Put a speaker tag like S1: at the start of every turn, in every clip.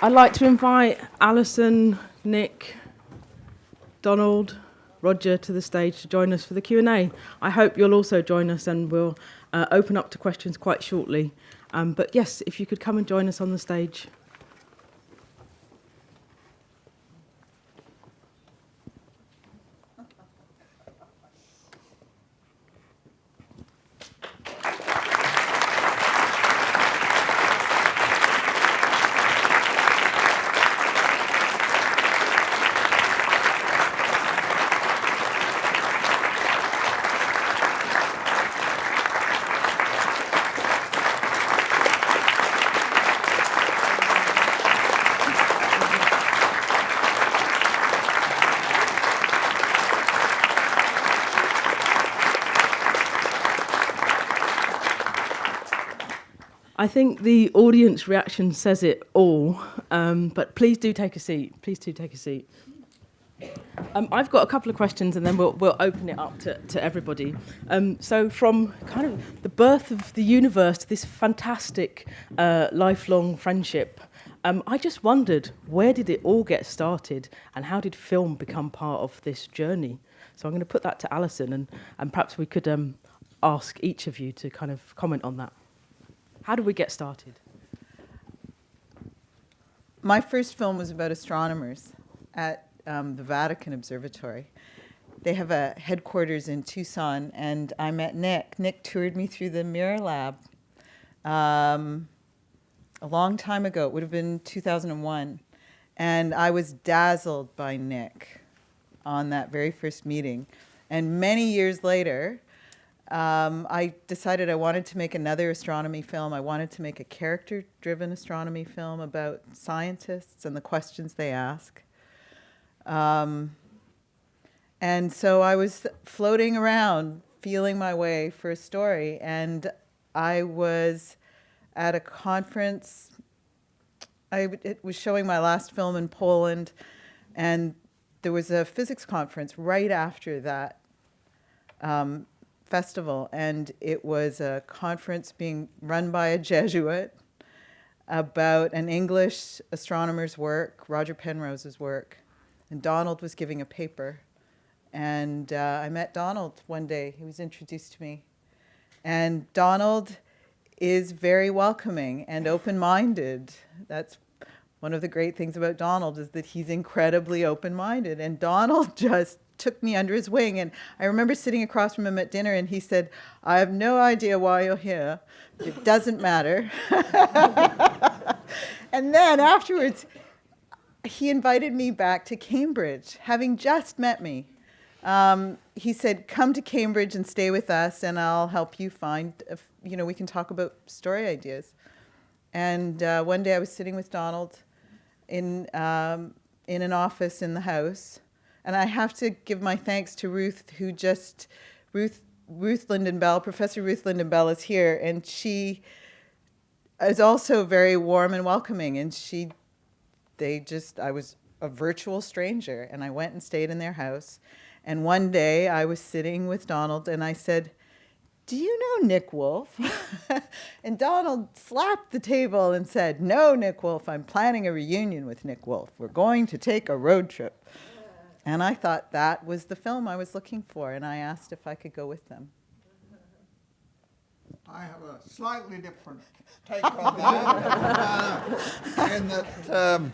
S1: I'd like to invite Alison, Nick, Donald, Roger to the stage to join us for the Q&A. I hope you'll also join us, and we'll open up to questions quite shortly. But yes, if you could come and join us on the stage. I think the audience reaction says it all, but please do take a seat. Please do take a seat. I've got a couple of questions, and then we'll open it up to everybody. So from kind of the birth of the universe to this fantastic lifelong friendship, I just wondered, where did it all get started, and how did film become part of this journey? So I'm going to put that to Alison, and perhaps we could ask each of you to kind of comment on that. How did we get started?
S2: My first film was about astronomers at the Vatican Observatory. They have a headquarters in Tucson, and I met Nick. Nick toured me through the Mirror Lab a long time ago. It would have been 2001. And I was dazzled by Nick on that very first meeting. And many years later, I decided I wanted to make another astronomy film. I wanted to make a character-driven astronomy film about scientists and the questions they ask. And so I was floating around, feeling my way for a story, and I was at a conference. It was showing my last film in Poland, and there was a physics conference right after that festival, and it was a conference being run by a Jesuit about an English astronomer's work, Roger Penrose's work, and Donald was giving a paper. And I met Donald one day. He was introduced to me. And Donald is very welcoming and open-minded. That's one of the great things about Donald, is that he's incredibly open-minded. And Donald just took me under his wing. And I remember sitting across from him at dinner, and he said, "I have no idea why you're here. It doesn't matter." And then afterwards, he invited me back to Cambridge, having just met me. He said, "Come to Cambridge and stay with us, and I'll help you find, we can talk about story ideas." And one day I was sitting with Donald in an office in the house. And I have to give my thanks to Ruth, Ruth Linden-Bell. Professor Ruth Linden-Bell is here, and she is also very warm and welcoming. And I was a virtual stranger, and I went and stayed in their house. And one day I was sitting with Donald, and I said, "Do you know Nick Wolf?" And Donald slapped the table and said, "No, Nick Wolf, I'm planning a reunion with Nick Wolf. We're going to take a road trip." And I thought that was the film I was looking for, and I asked if I could go with them.
S3: I have a slightly different take on that, in that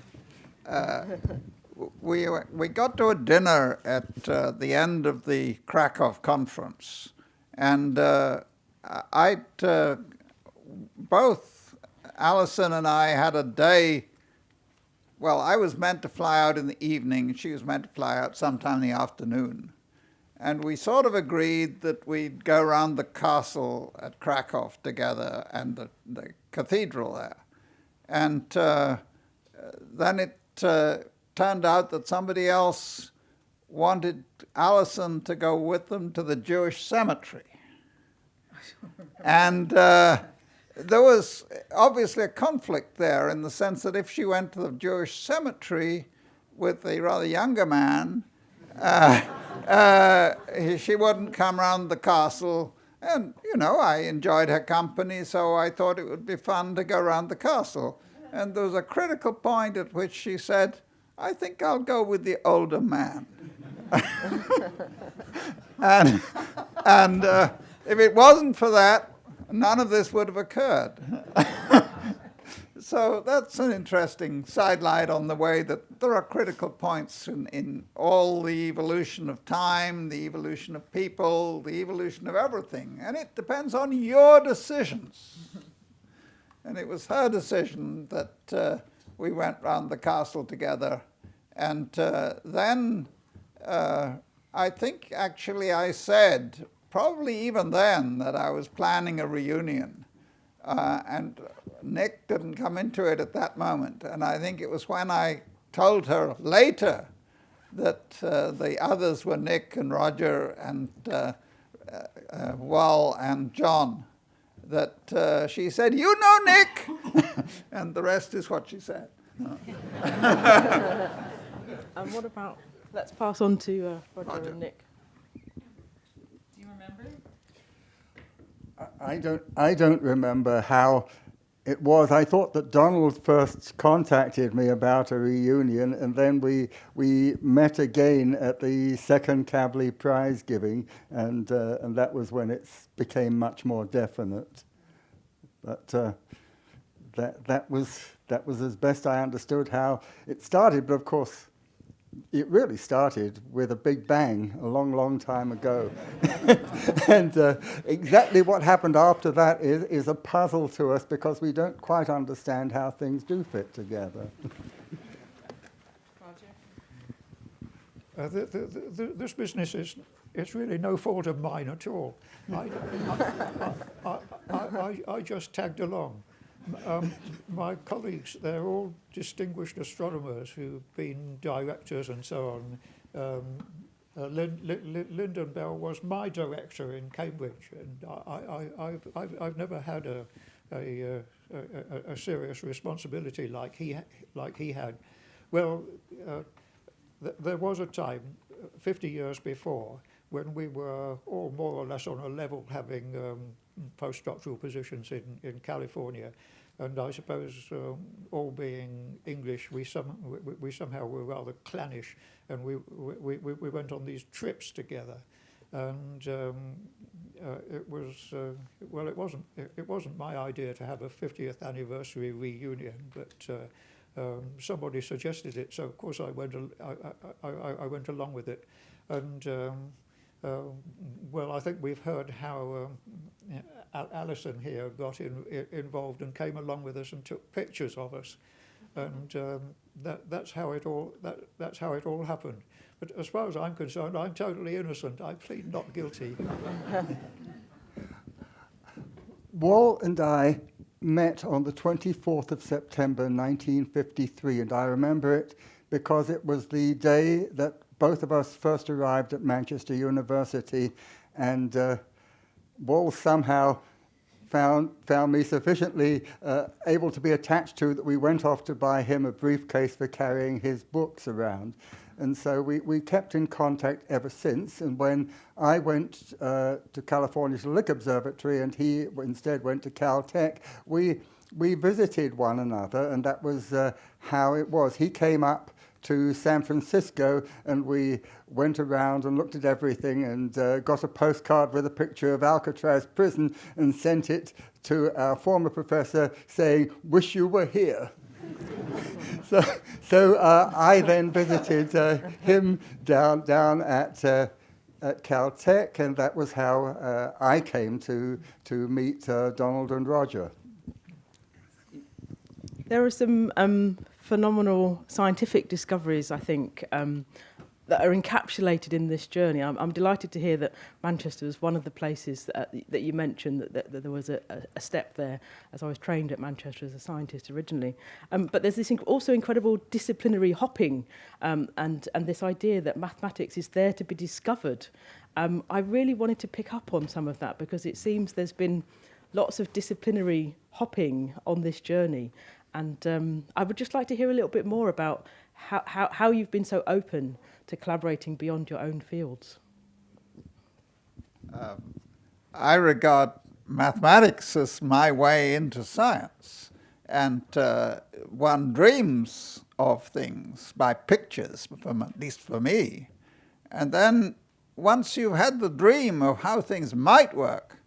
S3: we got to a dinner at the end of the Krakow conference, and both Alison and I had a day. Well, I was meant to fly out in the evening, and she was meant to fly out sometime in the afternoon. And we sort of agreed that we'd go around the castle at Krakow together and the cathedral there. And then it turned out that somebody else wanted Alison to go with them to the Jewish cemetery. And there was obviously a conflict there, in the sense that if she went to the Jewish cemetery with a rather younger man, she wouldn't come round the castle. And, I enjoyed her company, so I thought it would be fun to go around the castle. And there was a critical point at which she said, I think I'll go with the older man. and if it wasn't for that, none of this would have occurred. So that's an interesting sidelight on the way that there are critical points in all the evolution of time, the evolution of people, the evolution of everything. And it depends on your decisions. And it was her decision that we went round the castle together. And then I think actually I said, probably even then, that I was planning a reunion. And Nick didn't come into it at that moment. And I think it was when I told her later that the others were Nick and Roger and Wal and John, that she said, you know Nick! And the rest is what she said.
S1: And what about, let's pass on to Roger and Nick.
S2: Do you remember?
S4: I don't remember how it was. I thought that Donald first contacted me about a reunion, and then we met again at the second Cavalier Prize giving, and that was when it became much more definite. But that was as best I understood how it started. But of course, it really started with a big bang a long, long time ago. And exactly what happened after that is a puzzle to us because we don't quite understand how things do fit together.
S2: Roger?
S5: This business it's really no fault of mine at all. I just tagged along. My colleagues, they're all distinguished astronomers who've been directors and so on. Lyndon Bell was my director in Cambridge, and I've never had a serious responsibility like he had. Well, there was a time, 50 years before, when we were all more or less on a level, having postdoctoral positions in California. And I suppose, all being English, we somehow were rather clannish, and we went on these trips together, and it wasn't my idea to have a 50th anniversary reunion, but somebody suggested it, so of course I went along with it, and. Well, I think we've heard how Alison here got involved and came along with us and took pictures of us, and that's how it all happened. But as far as I'm concerned, I'm totally innocent. I plead not guilty.
S4: Wal and I met on the 24th of September 1953, and I remember it because it was the day that both of us first arrived at Manchester University, and Wal somehow found me sufficiently able to be attached to that we went off to buy him a briefcase for carrying his books around. And so we kept in contact ever since, and when I went to California's Lick Observatory and he instead went to Caltech, we visited one another, and that was how it was. He came up to San Francisco, and we went around and looked at everything and got a postcard with a picture of Alcatraz prison and sent it to our former professor saying, "Wish you were here." So I then visited him down at Caltech, and that was how I came to meet Donald and Roger.
S1: There are some phenomenal scientific discoveries, I think, that are encapsulated in this journey. I'm delighted to hear that Manchester was one of the places that you mentioned, that there was a step there, as I was trained at Manchester as a scientist originally. But there's this also incredible disciplinary hopping, and this idea that mathematics is there to be discovered. I really wanted to pick up on some of that because it seems there's been lots of disciplinary hopping on this journey. And I would just like to hear a little bit more about how you've been so open to collaborating beyond your own fields.
S3: I regard mathematics as my way into science. And one dreams of things by pictures, at least for me. And then once you've had the dream of how things might work,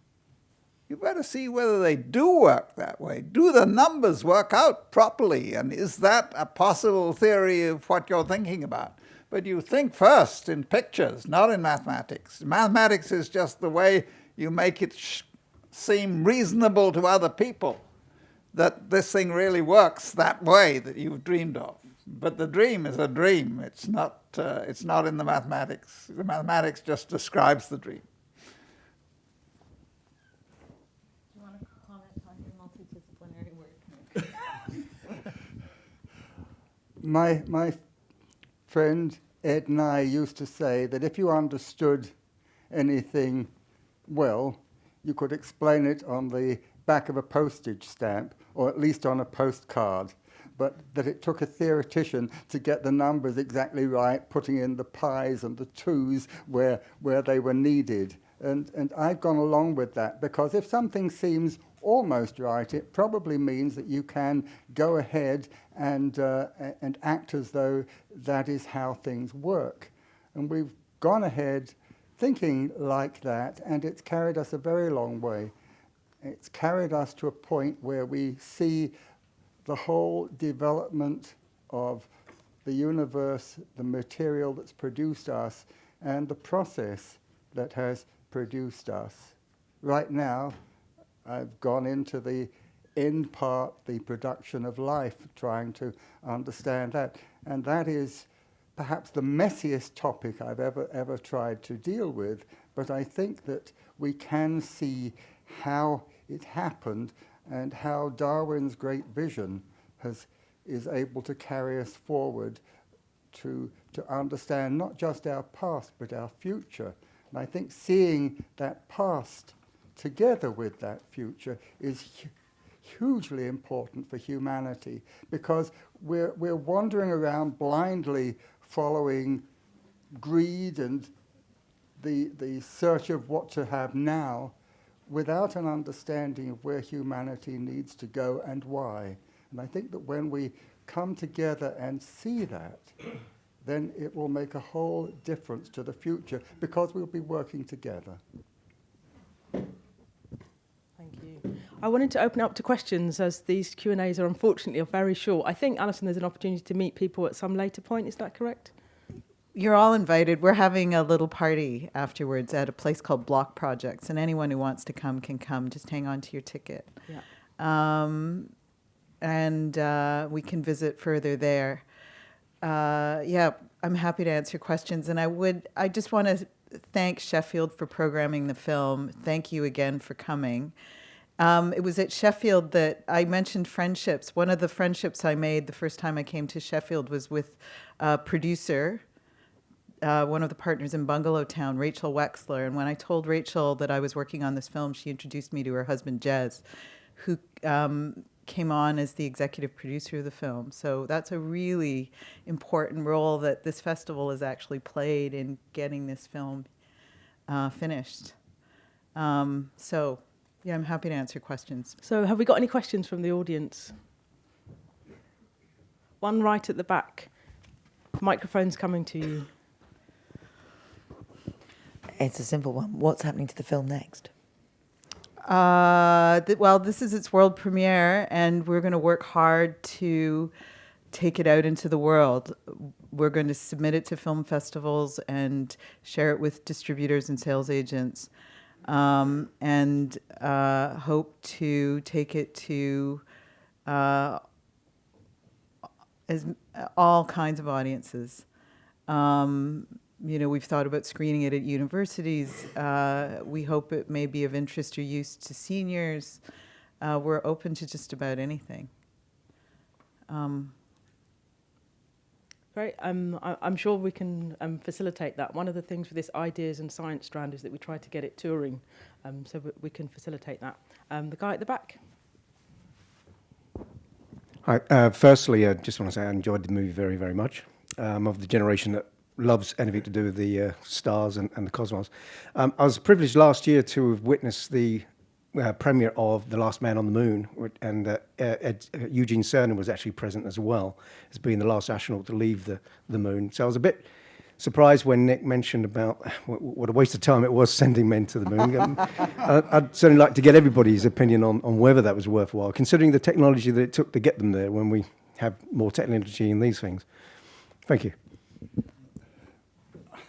S3: you better see whether they do work that way. Do the numbers work out properly? And is that a possible theory of what you're thinking about? But you think first in pictures, not in mathematics. Mathematics is just the way you make it seem reasonable to other people that this thing really works that way that you've dreamed of. But the dream is a dream. It's not in the mathematics. The mathematics just describes the dream.
S2: Do you want to comment on your multidisciplinary work?
S4: My friend Ed and I used to say that if you understood anything well, you could explain it on the back of a postage stamp, or at least on a postcard, but that it took a theoretician to get the numbers exactly right, putting in the pi's and the twos where they were needed. And I've gone along with that, because if something seems almost right, it probably means that you can go ahead and act as though that is how things work. And we've gone ahead thinking like that, and it's carried us a very long way. It's carried us to a point where we see the whole development of the universe, the material that's produced us, and the process that has produced us. Right now, I've gone into the end part, the production of life, trying to understand that. And that is perhaps the messiest topic I've ever tried to deal with, but I think that we can see how it happened and how Darwin's great vision is able to carry us forward to understand not just our past but our future. And I think seeing that past together with that future is hugely important for humanity, because we're wandering around blindly following greed and the search of what to have now, without an understanding of where humanity needs to go and why. And I think that when we come together and see that, then it will make a whole difference to the future, because we'll be working together.
S1: Thank you. I wanted to open up to questions, as these Q&As are unfortunately very short. I think, Alison, there's an opportunity to meet people at some later point. Is that correct?
S2: You're all invited. We're having a little party afterwards at a place called Block Projects, and anyone who wants to come can come. Just hang on to your ticket.
S1: Yeah.
S2: And we can visit further there. Yeah, I'm happy to answer questions. And I just want to thank Sheffield for programming the film. Thank you again for coming. It was at Sheffield that I mentioned friendships. One of the friendships I made the first time I came to Sheffield was with a producer, one of the partners in Bungalow Town, Rachel Wexler. And when I told Rachel that I was working on this film, she introduced me to her husband, Jez, who came on as the executive producer of the film. So that's a really important role that this festival has actually played in getting this film finished. So, yeah, I'm happy to answer questions.
S1: So have we got any questions from the audience? One right at the back. Microphone's coming to you.
S6: It's a simple one. What's happening to the film next?
S2: Well, this is its world premiere, and we're going to work hard to take it out into the world. We're going to submit it to film festivals and share it with distributors and sales agents, and hope to take it to all kinds of audiences. We've thought about screening it at universities. We hope it may be of interest or use to seniors. We're open to just about anything.
S1: Great. I'm sure we can facilitate that. One of the things with this ideas and science strand is that we try to get it touring, so we can facilitate that. The guy at the back.
S7: Hi. Firstly, I just want to say I enjoyed the movie very, very much. I'm of the generation that loves anything to do with the stars and the cosmos. I was privileged last year to have witnessed the premiere of The Last Man on the Moon, and Eugene Cernan was actually present as well as being the last astronaut to leave the moon. So I was a bit surprised when Nick mentioned about what a waste of time it was sending men to the moon. I'd certainly like to get everybody's opinion on whether that was worthwhile, considering the technology that it took to get them there when we have more technology in these things. Thank you.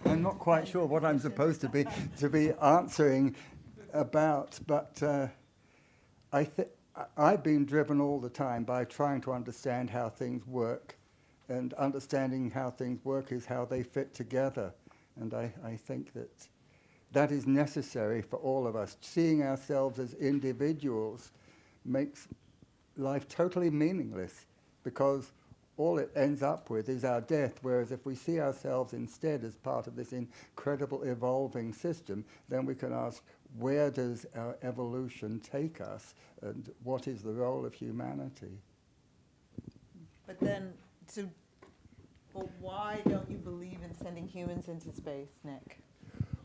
S4: I'm not quite sure what I'm supposed to be answering about, but I've been driven all the time by trying to understand how things work, and understanding how things work is how they fit together. And I think that is necessary for all of us. Seeing ourselves as individuals makes life totally meaningless, because all it ends up with is our death, whereas if we see ourselves instead as part of this incredible evolving system, then we can ask, where does our evolution take us, and what is the role of humanity?
S2: But then, well, why don't you believe in sending humans into space, Nick?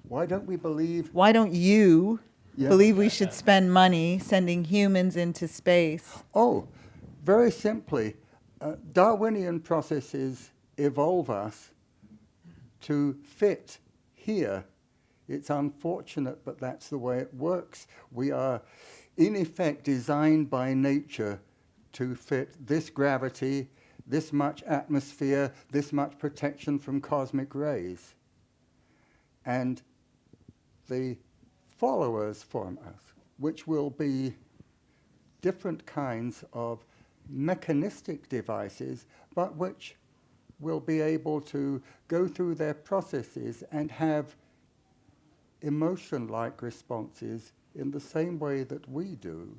S4: Why don't we believe...
S2: Why don't you
S4: Yes.
S2: believe we should spend money sending humans into space?
S4: Oh, very simply, Darwinian processes evolve us to fit here. It's unfortunate, but that's the way it works. We are, in effect, designed by nature to fit this gravity, this much atmosphere, this much protection from cosmic rays. And the followers from us, which will be different kinds of mechanistic devices, but which will be able to go through their processes and have emotion-like responses in the same way that we do,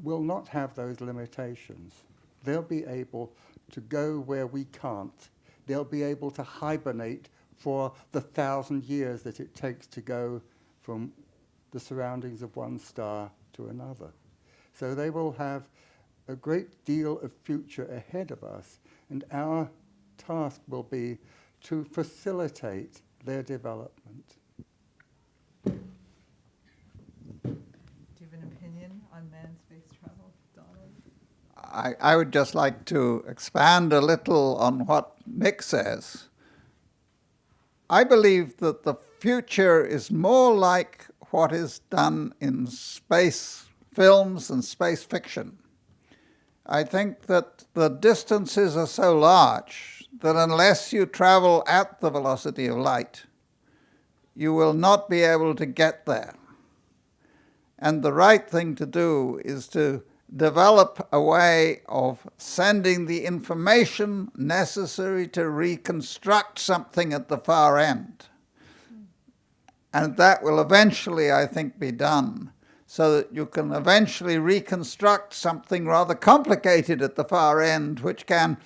S4: will not have those limitations. They'll be able to go where we can't. They'll be able to hibernate for the 1,000 years that it takes to go from the surroundings of one star to another. So they will have a great deal of future ahead of us, and our task will be to facilitate their development.
S2: Do you have an opinion on manned space travel, Donald?
S3: I would just like to expand a little on what Nick says. I believe that the future is more like what is done in space films and space fiction. I think that the distances are so large that unless you travel at the velocity of light, you will not be able to get there. And the right thing to do is to develop a way of sending the information necessary to reconstruct something at the far end. And that will eventually, I think, be done, so that you can eventually reconstruct something rather complicated at the far end, which can,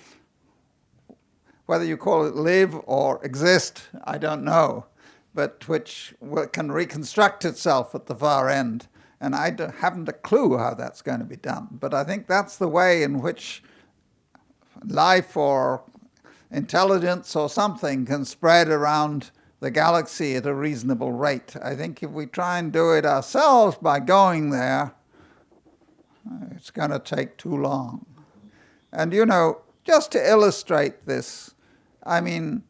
S3: whether you call it live or exist, I don't know, but which can reconstruct itself at the far end. And I haven't a clue how that's going to be done. But I think that's the way in which life or intelligence or something can spread around the galaxy at a reasonable rate. I think if we try and do it ourselves by going there, it's going to take too long. And you know, just to illustrate this, I mean,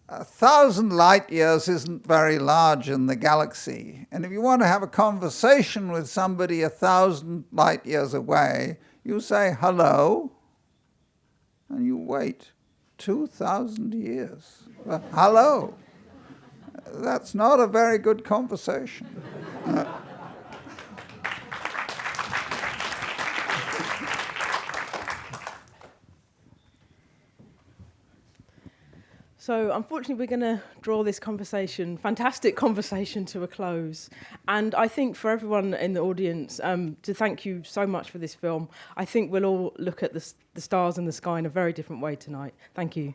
S3: 1,000 light years isn't very large in the galaxy. And if you want to have a conversation with somebody 1,000 light years away, you say hello, and you wait 2,000 years. Hello. That's not a very good conversation.
S1: So unfortunately, we're going to draw this conversation, fantastic conversation, to a close. And I think for everyone in the audience, to thank you so much for this film. I think we'll all look at the stars in the sky in a very different way tonight. Thank you.